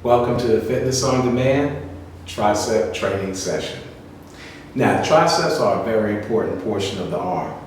Welcome to the Fitness on Demand Tricep Training Session. Now, triceps are a very important portion of the arm.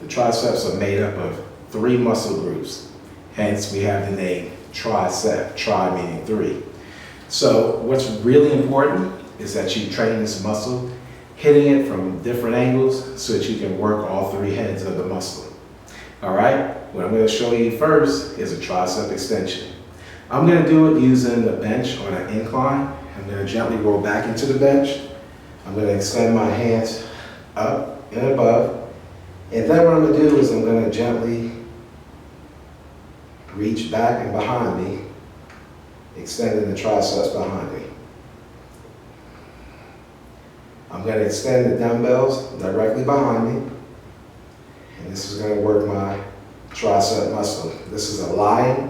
The triceps are made up of 3 muscle groups. Hence, we have the name tricep, tri meaning 3. So, what's really important is that you train this muscle, hitting it from different angles so that you can work all 3 heads of the muscle. All right, what I'm going to show you first is a tricep extension. I'm going to do it using the bench on an incline. I'm going to gently roll back into the bench. I'm going to extend my hands up and above. And then what I'm going to do is I'm going to gently reach back and behind me, extending the triceps behind me. I'm going to extend the dumbbells directly behind me. And this is going to work my tricep muscle. This is a lying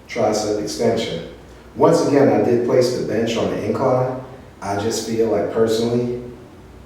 tricep extension. Once again, I did place the bench on the incline. I just feel like personally,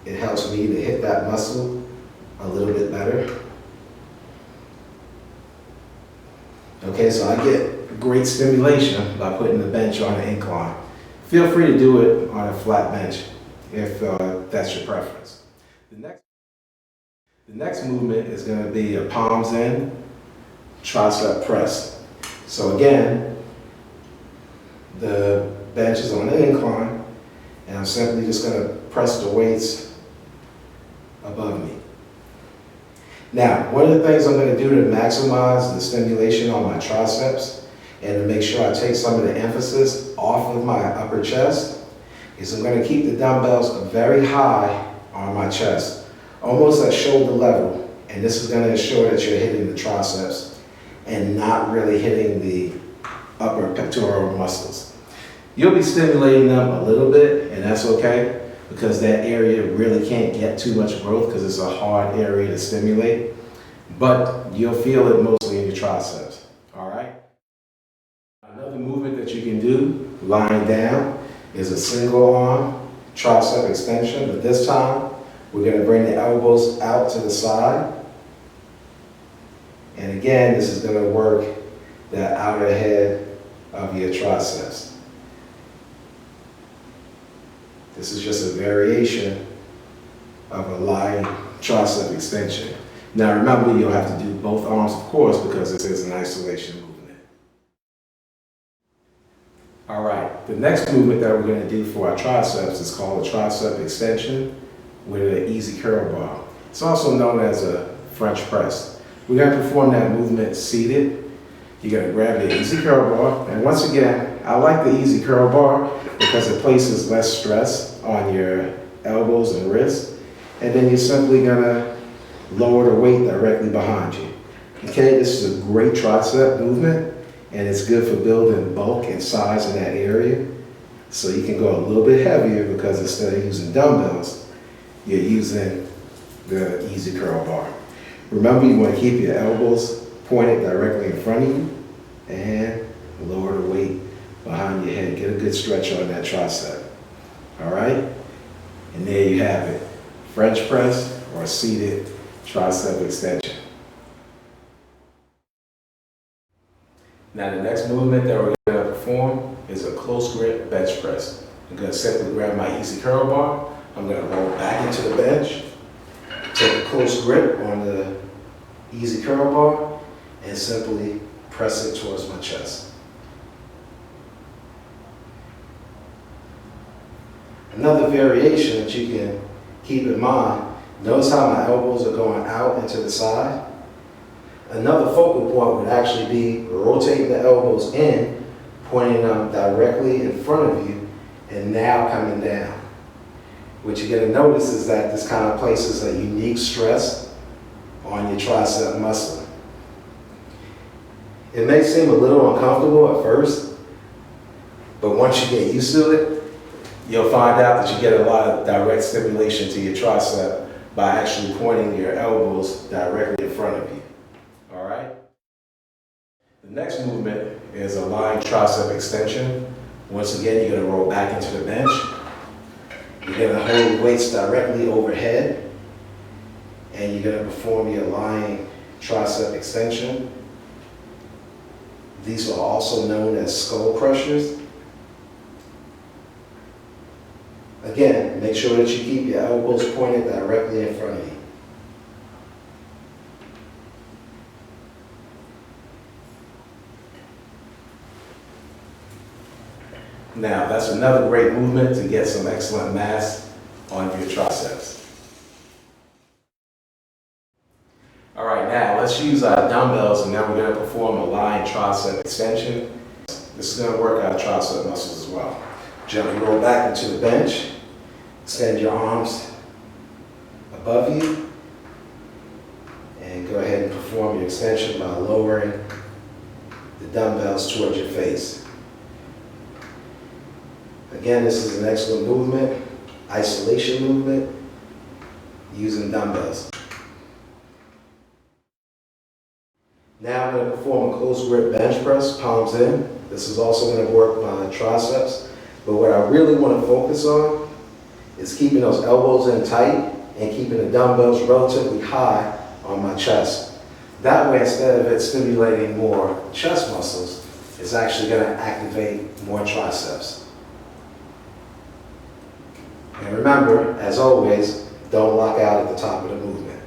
it helps me to hit that muscle a little bit better. Okay, so I get great stimulation by putting the bench on the incline. Feel free to do it on a flat bench if that's your preference. The next movement is going to be a palms in tricep press. So again, the bench is on an incline, and I'm simply just going to press the weights above me. Now, one of the things I'm going to do to maximize the stimulation on my triceps and to make sure I take some of the emphasis off of my upper chest is I'm going to keep the dumbbells very high on my chest, almost at shoulder level, and this is going to ensure that you're hitting the triceps and not really hitting the upper pectoral muscles. You'll be stimulating them a little bit, and that's okay, because that area really can't get too much growth because it's a hard area to stimulate, but you'll feel it mostly in your triceps, all right? Another movement that you can do, lying down, is a single arm tricep extension, but this time we're going to bring the elbows out to the side. And again, this is going to work the outer head of your triceps. This is just a variation of a lying tricep extension. Now remember, you'll have to do both arms, of course, because this is an isolation movement. All right, the next movement that we're going to do for our triceps is called a tricep extension with an easy curl bar. It's also known as a French press. We're going to perform that movement seated. You're going to grab the easy curl bar. And once again, I like the easy curl bar because it places less stress on your elbows and wrists. And then you're simply going to lower the weight directly behind you. Okay, this is a great tricep movement, and it's good for building bulk and size in that area. So you can go a little bit heavier because instead of using dumbbells, you're using the easy curl bar. Remember, you want to keep your elbows pointed directly in front of you and lower the weight behind your head. Get a good stretch on that tricep. All right? And there you have it. French press or seated tricep extension. Now the next movement that we're going to perform is a close grip bench press. I'm going to simply grab my easy curl bar. I'm going to roll back into the bench. Take a close grip on the easy curl bar and simply press it towards my chest. Another variation that you can keep in mind, notice how my elbows are going out and to the side. Another focal point would actually be rotating the elbows in, pointing them directly in front of you, and now coming down. What you're going to notice is that this kind of places a unique stress on your tricep muscle. It may seem a little uncomfortable at first, but once you get used to it, you'll find out that you get a lot of direct stimulation to your tricep by actually pointing your elbows directly in front of you. All right? The next movement is a lying tricep extension. Once again, you're going to roll back into the bench. You're going to hold weights directly overhead, and you're going to perform your lying tricep extension. These are also known as skull crushers. Again, make sure that you keep your elbows pointed directly in front of you. Now, that's another great movement to get some excellent mass on your triceps. All right, now let's use our dumbbells, and now we're going to perform a lying tricep extension. This is going to work our tricep muscles as well. Gently roll back into the bench. Extend your arms above you. And go ahead and perform your extension by lowering the dumbbells towards your face. Again, this is an excellent movement, isolation movement, using dumbbells. Now I'm going to perform a close grip bench press, palms in. This is also going to work my triceps. But what I really want to focus on is keeping those elbows in tight and keeping the dumbbells relatively high on my chest. That way, instead of it stimulating more chest muscles, it's actually going to activate more triceps. And remember, as always, don't lock out at the top of the movement.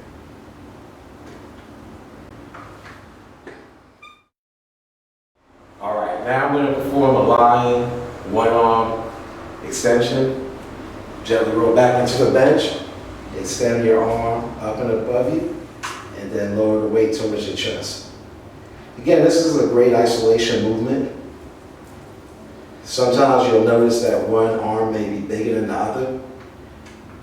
All right, now I'm going to perform a lying one-arm extension. Gently roll back into the bench. Extend your arm up and above you, and then lower the weight towards your chest. Again, this is a great isolation movement. Sometimes you'll notice that one arm may be bigger than the other.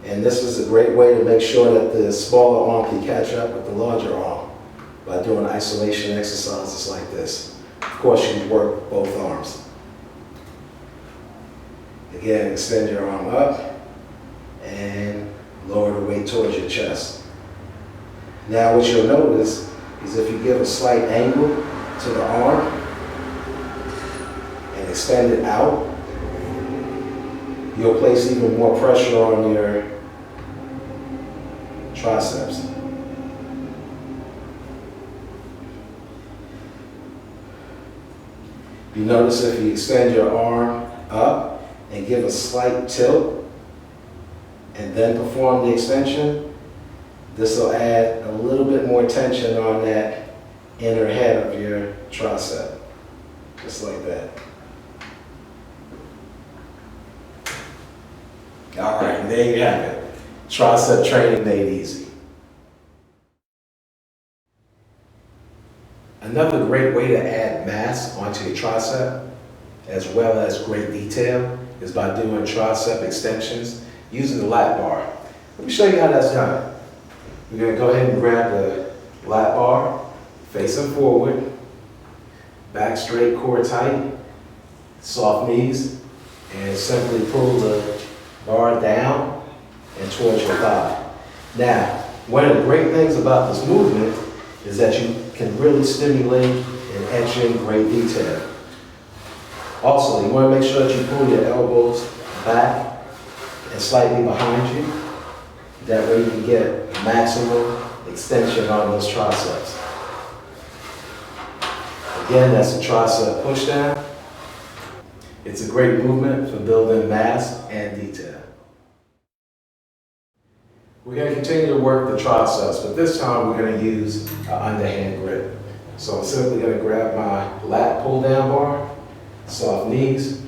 And this is a great way to make sure that the smaller arm can catch up with the larger arm by doing isolation exercises like this. Of course, you work both arms. Again, extend your arm up and lower the weight towards your chest. Now what you'll notice is if you give a slight angle to the arm and extend it out, you'll place even more pressure on your triceps. You notice if you extend your arm up and give a slight tilt and then perform the extension, this will add a little bit more tension on that inner head of your tricep, just like that. All right, there you have it. Tricep training made easy. Another great way to add mass onto your tricep, as well as great detail, is by doing tricep extensions using the lat bar. Let me show you how that's done. We're going to go ahead and grab the lat bar, facing forward, back straight, core tight, soft knees, and simply pull the bar down and towards your thigh. Now, one of the great things about this movement is that you can really stimulate and etch in great detail. Also, you want to make sure that you pull your elbows back and slightly behind you. That way you can get maximum extension on those triceps. Again, that's a tricep push down. It's a great movement for building mass and detail. We're going to continue to work the triceps, but this time we're going to use an underhand grip. So I'm simply going to grab my lat pull down bar, soft knees,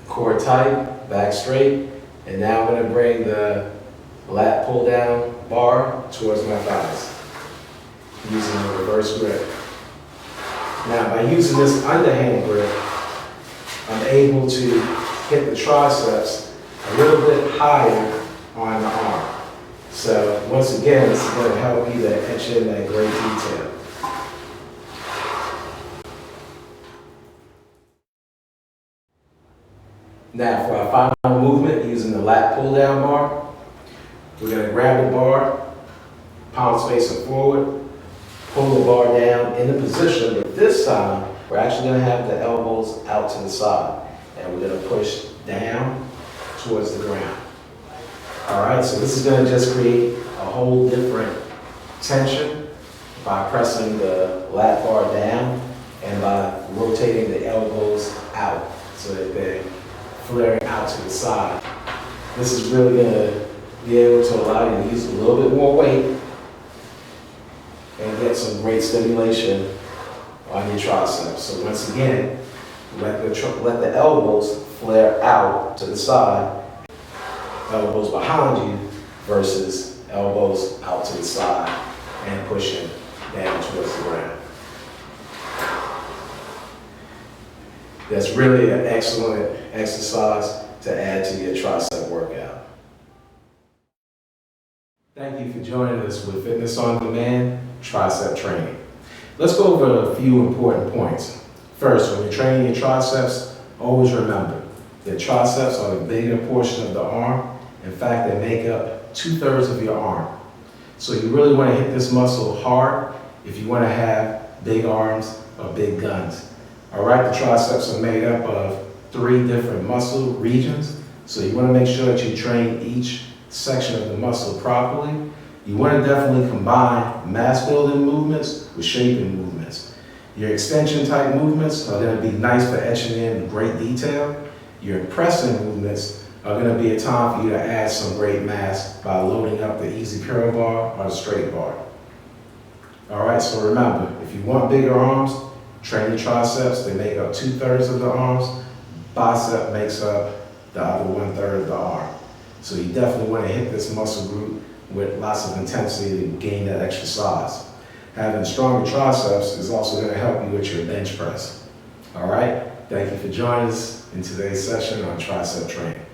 core tight, back straight, and now I'm going to bring the lat pull down bar towards my thighs using a reverse grip. Now by using this underhand grip, I'm able to hit the triceps a little bit higher on the arm. So once again, this is going to help you to etch in that great detail. Now for our final movement using the lat pull down bar, we're going to grab the bar, palms facing forward, pull the bar down in the position, but this time we're actually going to have the elbows out to the side and we're going to push down towards the ground. All right, so this is going to just create a whole different tension by pressing the lat bar down and by rotating the elbows out so that they're flaring out to the side. This is really going to be able to allow you to use a little bit more weight and get some great stimulation on your triceps. So once again, let the elbows flare out to the side, elbows behind you versus elbows out to the side and pushing down towards the ground. That's really an excellent exercise to add to your tricep workout. Thank you for joining us with Fitness on Demand Tricep Training. Let's go over a few important points. First, when you're training your triceps, always remember that triceps are the bigger portion of the arm. In fact, they make up 2/3 of your arm. So you really want to hit this muscle hard if you want to have big arms or big guns. All right, the triceps are made up of 3 different muscle regions. So you want to make sure that you train each section of the muscle properly. You want to definitely combine mass building movements with shaping movements. Your extension type movements are going to be nice for etching in great detail. Your pressing movements are going to be a time for you to add some great mass by loading up the easy curl bar or the straight bar. All right, so remember, if you want bigger arms, train your triceps. They make up 2/3 of the arms. Bicep makes up the other 1/3 of the arm. So you definitely want to hit this muscle group with lots of intensity to gain that extra size. Having stronger triceps is also going to help you with your bench press. All right, thank you for joining us in today's session on tricep training.